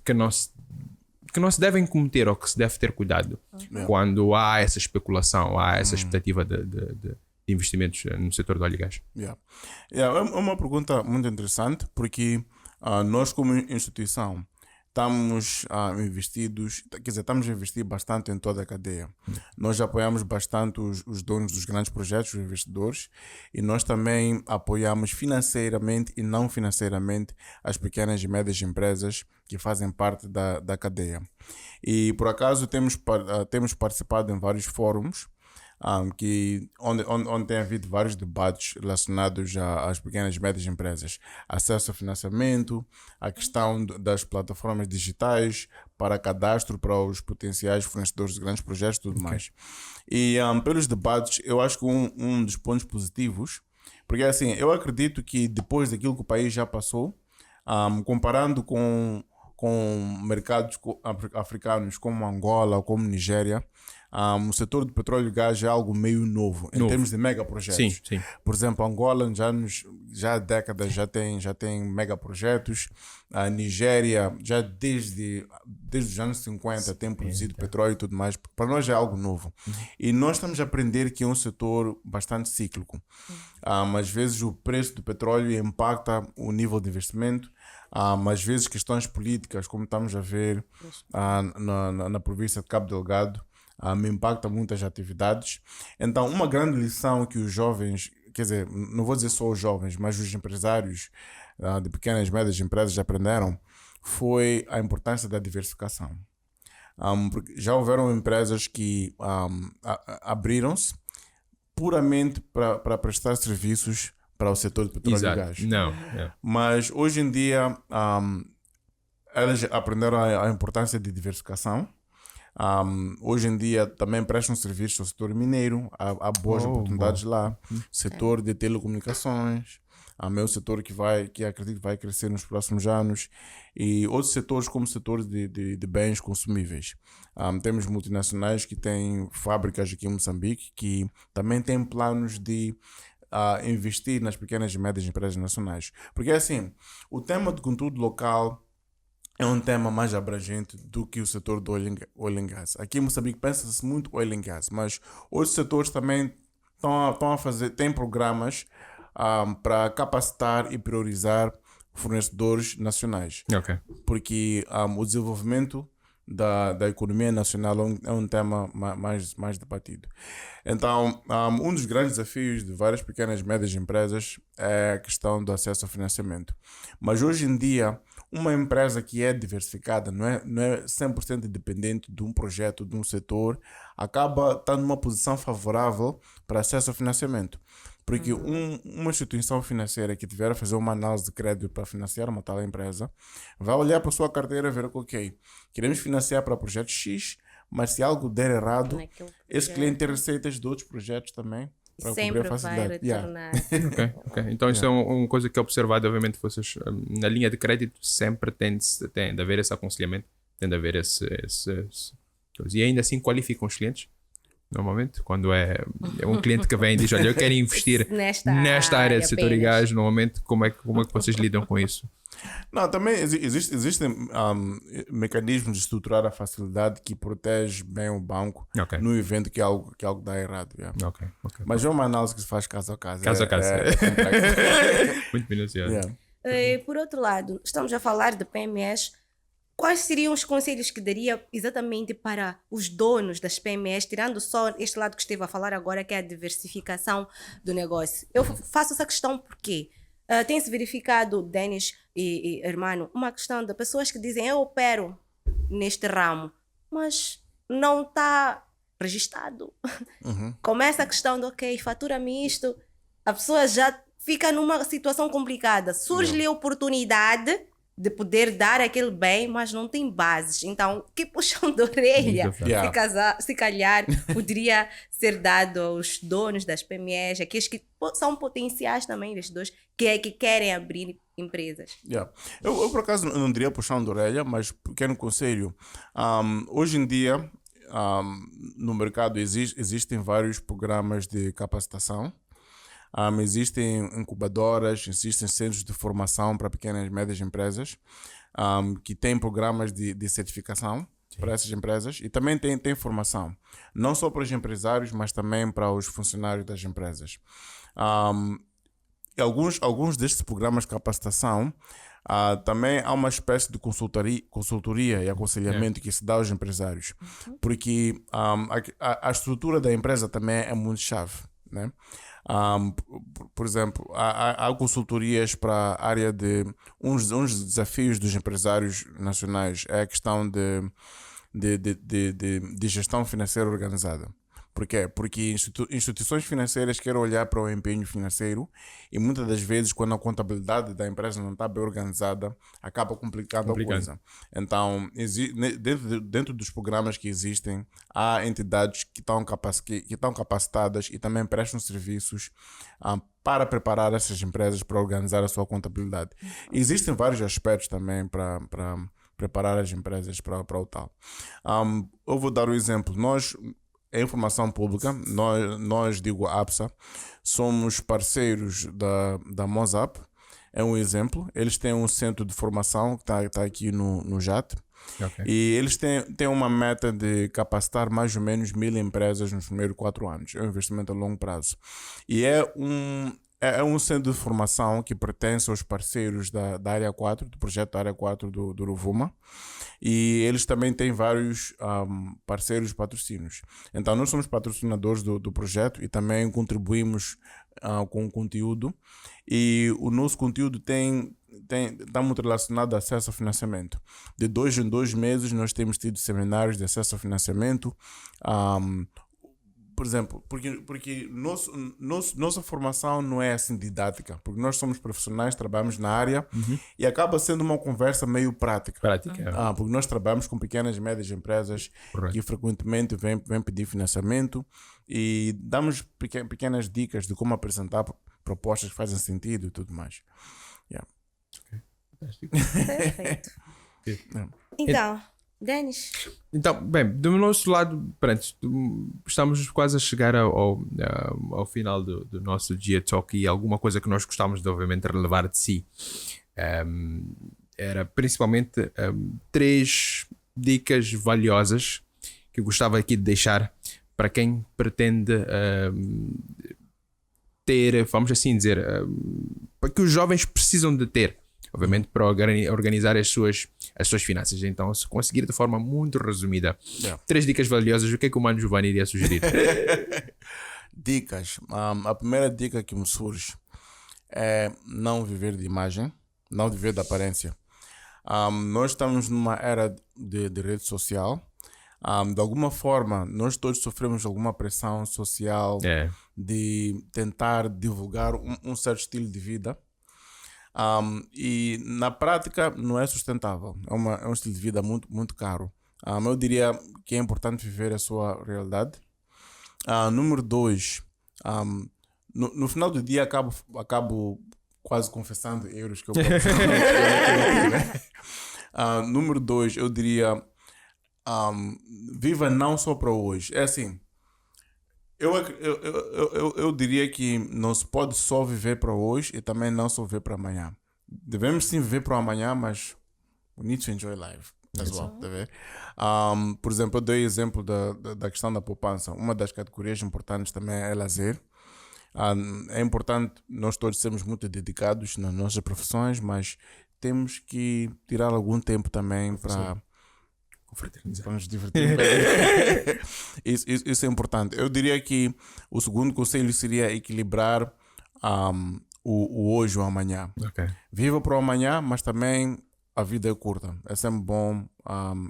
que não se devem cometer ou que se deve ter cuidado quando há essa especulação, há essa expectativa de investimentos no setor do óleo e gás? É uma pergunta muito interessante porque nós como instituição estamos investidos, quer dizer, estamos a investir bastante em toda a cadeia. Nós apoiamos bastante os donos dos grandes projetos, os investidores, e nós também apoiamos financeiramente e não financeiramente as pequenas e médias empresas que fazem parte da cadeia. E por acaso temos participado em vários fóruns onde tem havido vários debates relacionados às pequenas e médias empresas, acesso a financiamento, a questão das plataformas digitais para cadastro para os potenciais fornecedores de grandes projetos e tudo mais. E pelos debates, eu acho que um dos pontos positivos, porque assim, eu acredito que depois daquilo que o país já passou, comparando com mercados africanos como Angola ou como Nigéria, o setor do petróleo e gás é algo meio novo em termos de megaprojetos. Sim. Por exemplo, Angola já há décadas já tem megaprojetos. A Nigéria já desde os anos 50 tem produzido petróleo e tudo mais. Para nós é algo novo. E nós estamos a aprender que é um setor bastante cíclico. Às vezes o preço do petróleo impacta o nível de investimento. Às vezes questões políticas, como estamos a ver na província de Cabo Delgado, me impacta muitas atividades. Então, uma grande lição que os jovens, quer dizer, não vou dizer só os jovens, mas os empresários de pequenas e médias empresas aprenderam, foi a importância da diversificação. Porque já houveram empresas que abriram-se puramente para prestar serviços para o setor de petróleo e gás. Mas hoje em dia elas aprenderam a importância de diversificação. Hoje em dia também prestam serviços ao setor mineiro, há boas oportunidades lá, setor de telecomunicações, É um setor que acredito que vai crescer nos próximos anos, e outros setores como setores de bens consumíveis. Temos multinacionais que têm fábricas aqui em Moçambique que também têm planos de investir nas pequenas e médias empresas nacionais. Porque assim, o tema do conteúdo local é um tema mais abrangente do que o setor do oil and gas. Aqui em Moçambique pensa-se muito oil and gas, mas outros setores também estão a fazer, têm programas para capacitar e priorizar fornecedores nacionais. Ok. Porque o desenvolvimento da economia nacional é um tema mais debatido. Então, um dos grandes desafios de várias pequenas e médias empresas é a questão do acesso ao financiamento. Mas hoje em dia, uma empresa que é diversificada, não é 100% dependente de um projeto, de um setor, acaba estando numa posição favorável para acesso ao financiamento. Porque uma instituição financeira que tiver a fazer uma análise de crédito para financiar uma tal empresa, vai olhar para a sua carteira e ver, ok, queremos financiar para projeto X, mas se algo der errado, esse cliente tem receitas de outros projetos também para cobrir a facilidade. Okay. Então isso é uma coisa que é observado, obviamente, vocês na linha de crédito sempre tem de haver esse aconselhamento, tem de haver esse e ainda assim qualificam os clientes. Normalmente, quando é um cliente que vem e diz, olha, eu quero investir nesta área de setor e gás, normalmente, como é que vocês lidam com isso? Não, também existem mecanismos de estruturar a facilidade que protege bem o banco no evento que algo dá errado. Okay. Mas é uma análise que se faz caso a caso. Caso a caso. Muito minucioso. Por outro lado, estamos a falar de PMEs. Quais seriam os conselhos que daria exatamente para os donos das PMEs, tirando só este lado que esteve a falar agora, que é a diversificação do negócio? Eu faço essa questão porque tem-se verificado, Denis e Hermano, uma questão de pessoas que dizem eu opero neste ramo, mas não está registado. Começa a questão de, ok, fatura-me isto, a pessoa já fica numa situação complicada. Surge-lhe a oportunidade de poder dar aquele bem, mas não tem bases. Então, que puxão de orelha, se calhar, poderia ser dado aos donos das PMEs, aqueles que são potenciais também investidores, que querem abrir empresas. Eu, por acaso, não diria puxão de orelha, mas pequeno conselho. Hoje em dia, no mercado existem vários programas de capacitação. Existem incubadoras, existem centros de formação para pequenas e médias empresas que têm programas de certificação para essas empresas e também tem formação, não só para os empresários, mas também para os funcionários das empresas. Alguns destes programas de capacitação também há uma espécie de consultoria e aconselhamento que se dá aos empresários, porque a estrutura da empresa também é muito chave, né? Por exemplo, há consultorias para a área de uns desafios dos empresários nacionais é a questão de gestão financeira organizada. Por quê? Porque instituições financeiras querem olhar para o empenho financeiro e muitas das vezes, quando a contabilidade da empresa não está bem organizada, acaba complicando a coisa. Então, dentro dos programas que existem, há entidades que estão capacitadas e também prestam serviços para preparar essas empresas para organizar a sua contabilidade. Existem vários aspectos também para preparar as empresas para o tal. Eu vou dar um exemplo. É informação pública, nós digo APSA, somos parceiros da Mozap, é um exemplo. Eles têm um centro de formação que está aqui no JAT. E eles têm uma meta de capacitar mais ou menos 1000 empresas nos primeiros 4 anos. É um investimento a longo prazo. E é um centro de formação que pertence aos parceiros da Área 4, do projeto Área 4 do Rovuma. E eles também têm vários parceiros de patrocínios. Então, nós somos patrocinadores do projeto e também contribuímos com o conteúdo. E o nosso conteúdo está muito relacionado ao acesso ao financiamento. De 2 em 2 meses, nós temos tido seminários de acesso ao financiamento. Por exemplo, porque nossa formação não é assim didática, porque nós somos profissionais, trabalhamos na área e acaba sendo uma conversa meio prática. Porque nós trabalhamos com pequenas e médias empresas que frequentemente vêm pedir financiamento e damos pequenas dicas de como apresentar propostas que fazem sentido e tudo mais. Yeah. Fantástico. Perfeito. Então, Denis. Então, bem, do nosso lado, pronto, estamos quase a chegar ao final do nosso dia talk, e alguma coisa que nós gostávamos de, obviamente, relevar de si. Era principalmente 3 dicas valiosas que eu gostava aqui de deixar para quem pretende ter, vamos assim dizer, para que os jovens precisam de ter, obviamente, para organizar as suas finanças. Então, se conseguir de forma muito resumida, 3 dicas valiosas, o que é que o Mano Giovanni iria sugerir? Dicas. A primeira dica que me surge é não viver de imagem, não viver de aparência. Nós estamos numa era de rede social. De alguma forma, nós todos sofremos alguma pressão social de tentar divulgar um certo estilo de vida. E na prática não é sustentável. É um estilo de vida muito, muito caro. Eu diria que é importante viver a sua realidade. Número 2, no final do dia acabo quase confessando euros que eu número 2, eu diria viva não só para hoje. É assim, eu diria que não se pode só viver para hoje e também não só viver para amanhã. Devemos sim viver para amanhã, mas we need to enjoy life as well, tá vendo? Por exemplo, eu dei exemplo da questão da poupança. Uma das categorias importantes também é lazer. É importante nós todos sermos muito dedicados nas nossas profissões, mas temos que tirar algum tempo também para nos divertir. Isso é importante. Eu diria que o segundo conselho seria equilibrar o hoje e o amanhã. Viva para o amanhã, mas também a vida é curta. É sempre bom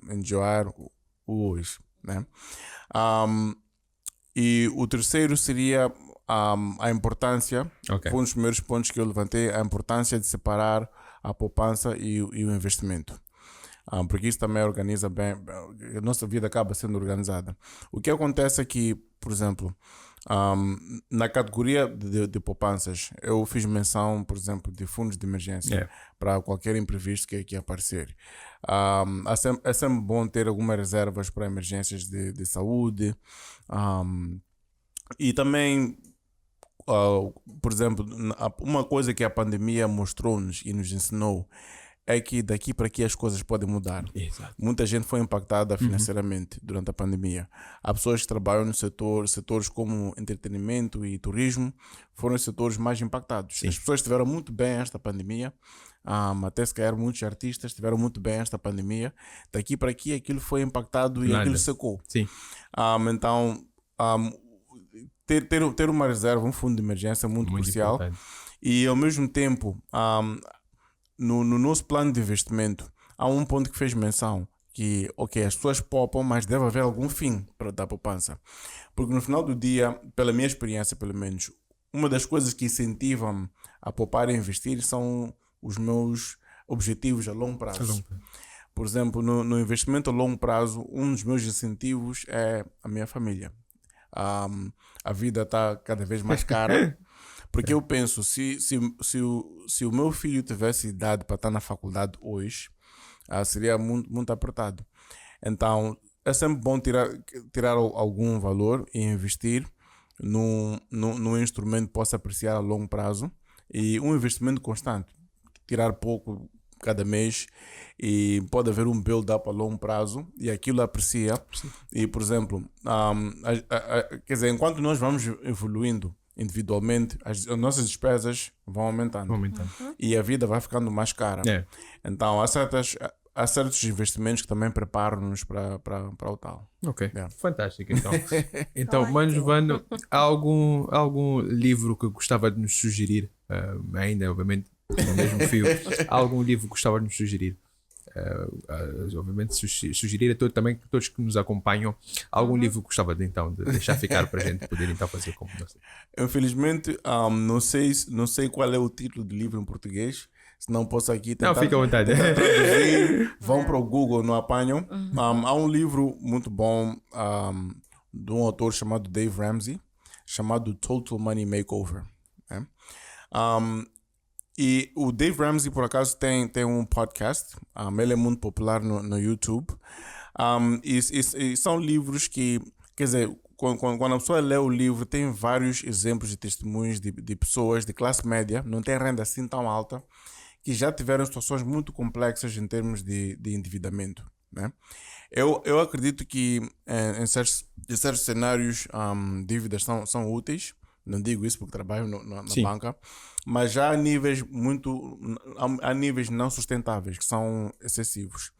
enjoyar o hoje, né? E o terceiro seria a importância, foi um dos primeiros pontos que eu levantei, a importância de separar a poupança e o investimento. Porque isso também organiza bem, a nossa vida acaba sendo organizada. O que acontece é que, por exemplo, na categoria de poupanças, eu fiz menção, por exemplo, de fundos de emergência para qualquer imprevisto que aparecer. É sempre bom ter algumas reservas para emergências de saúde. E também, por exemplo, uma coisa que a pandemia mostrou-nos e nos ensinou é que daqui para aqui as coisas podem mudar. Exato. Muita gente foi impactada financeiramente durante a pandemia. Há pessoas que trabalham no setores como entretenimento e turismo, foram os setores mais impactados. As pessoas estiveram muito bem esta pandemia, até se calhar muitos artistas estiveram muito bem esta pandemia. Daqui para aqui aquilo foi impactado e aquilo secou. Então, ter uma reserva, um fundo de emergência é muito crucial. Importante. E ao mesmo tempo, no nosso plano de investimento, há um ponto que fez menção, que as pessoas poupam, mas deve haver algum fim da poupança. Porque no final do dia, pela minha experiência pelo menos, uma das coisas que incentivam-me a poupar e investir são os meus objetivos a longo prazo. Por exemplo, no investimento a longo prazo, um dos meus incentivos é a minha família. A vida está cada vez mais cara. Porque eu penso, se o meu filho tivesse idade para estar na faculdade hoje, seria muito, muito apertado. Então, é sempre bom tirar algum valor e investir num instrumento que possa apreciar a longo prazo, e um investimento constante. Tirar pouco cada mês, e pode haver um build-up a longo prazo e aquilo aprecia. E, por exemplo, quer dizer, enquanto nós vamos evoluindo individualmente, as nossas despesas vão aumentando. E a vida vai ficando mais cara. Então há certos investimentos que também preparam-nos para o tal. Fantástico. Então Mano Giovanni, há algum livro que gostava de nos sugerir, ainda obviamente no mesmo fio, há algum livro que gostava de nos sugerir? Obviamente sugerir a todos que nos acompanham algum livro que gostava de deixar ficar para a gente poder então fazer como nós. Infelizmente, não sei qual é o título do livro em português, se não posso aqui tentar, fica à vontade. Traduzir. Vão para o Google, não apanham. Há um livro muito bom de um autor chamado Dave Ramsey, chamado Total Money Makeover. E o Dave Ramsey, por acaso, tem um podcast. Ele é muito popular no YouTube. E são livros que, quer dizer, quando a pessoa lê o livro, tem vários exemplos de testemunhos de pessoas de classe média, não tem renda assim tão alta, que já tiveram situações muito complexas em termos de endividamento, né? Eu acredito que em certos cenários dívidas são úteis. Não digo isso porque trabalho na banca, mas já há níveis não sustentáveis, que são excessivos.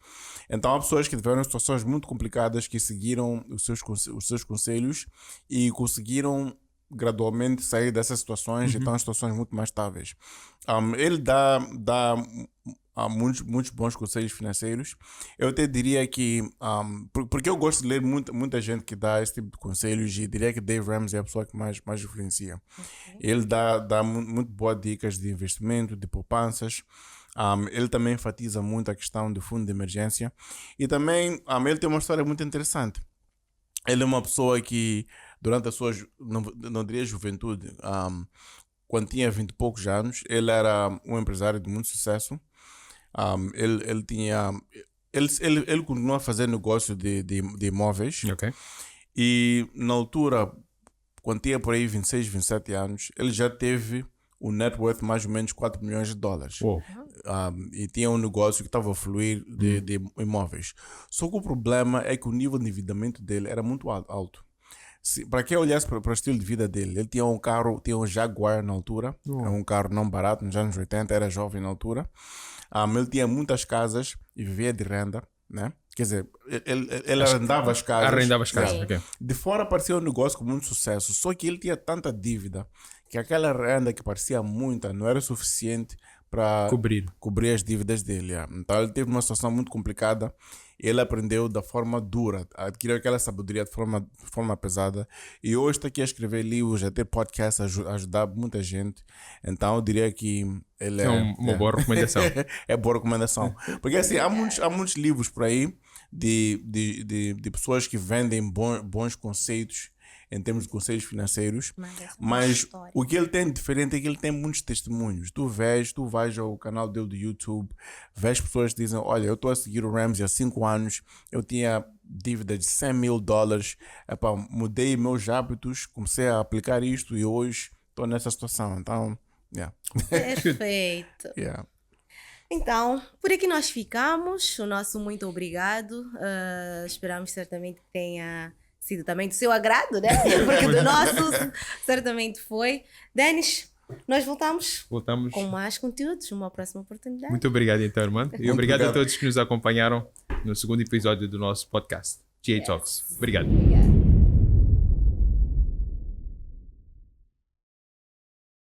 Então há pessoas que tiveram situações muito complicadas, que seguiram os seus conselhos e conseguiram gradualmente sair dessas situações e estão em situações muito mais estáveis. Ele dá muitos bons conselhos financeiros. Eu até diria que, porque eu gosto de ler muita gente que dá esse tipo de conselhos, e diria que Dave Ramsey é a pessoa que mais influencia. Ele dá muito boas dicas de investimento, de poupanças. Ele também enfatiza muito a questão do fundo de emergência. E também ele tem uma história muito interessante. Ele é uma pessoa que, durante a sua, não diria juventude, quando tinha 20 e poucos anos, ele era um empresário de muito sucesso. Ele continua a fazer negócio de imóveis. Ok. E na altura, quando tinha por aí 26, 27 anos, ele já teve o net worth mais ou menos 4 milhões de dólares. Uou. E tinha um negócio que estava a fluir de imóveis. Só que o problema é que o nível de endividamento dele era muito alto. Para quem olhasse para o estilo de vida dele, ele tinha um Jaguar na altura, um carro não barato, nos anos 80, era jovem na altura. Ele tinha muitas casas e vivia de renda, né? Quer dizer, ele arrendava as casas. Arrendava as casas, ok. De fora parecia um negócio com muito sucesso, só que ele tinha tanta dívida que aquela renda que parecia muita não era suficiente para cobrir as dívidas dele. Então ele teve uma situação muito complicada. Ele aprendeu da forma dura, adquiriu aquela sabedoria de forma pesada, e hoje está aqui a escrever livros, a ter podcasts, a ajudar muita gente. Então eu diria que ele é uma boa recomendação. É boa recomendação. Porque assim, há muitos livros por aí de pessoas que vendem bons conceitos em termos de conselhos financeiros, mas o que ele tem de diferente é que ele tem muitos testemunhos. Tu vais ao canal dele do YouTube, vês pessoas que dizem: olha, eu estou a seguir o Ramsey há 5 anos, eu tinha dívida de $100 mil, mudei meus hábitos, comecei a aplicar isto e hoje estou nessa situação. Então, Perfeito. Então, por aqui nós ficamos. O nosso muito obrigado. Esperamos certamente que tenha sido também do seu agrado, né? Porque do nosso certamente foi. Denis, nós voltamos com mais conteúdos numa próxima oportunidade. Muito obrigado então, irmão. E obrigado a todos que nos acompanharam no segundo episódio do nosso podcast, GA Talks. Obrigado.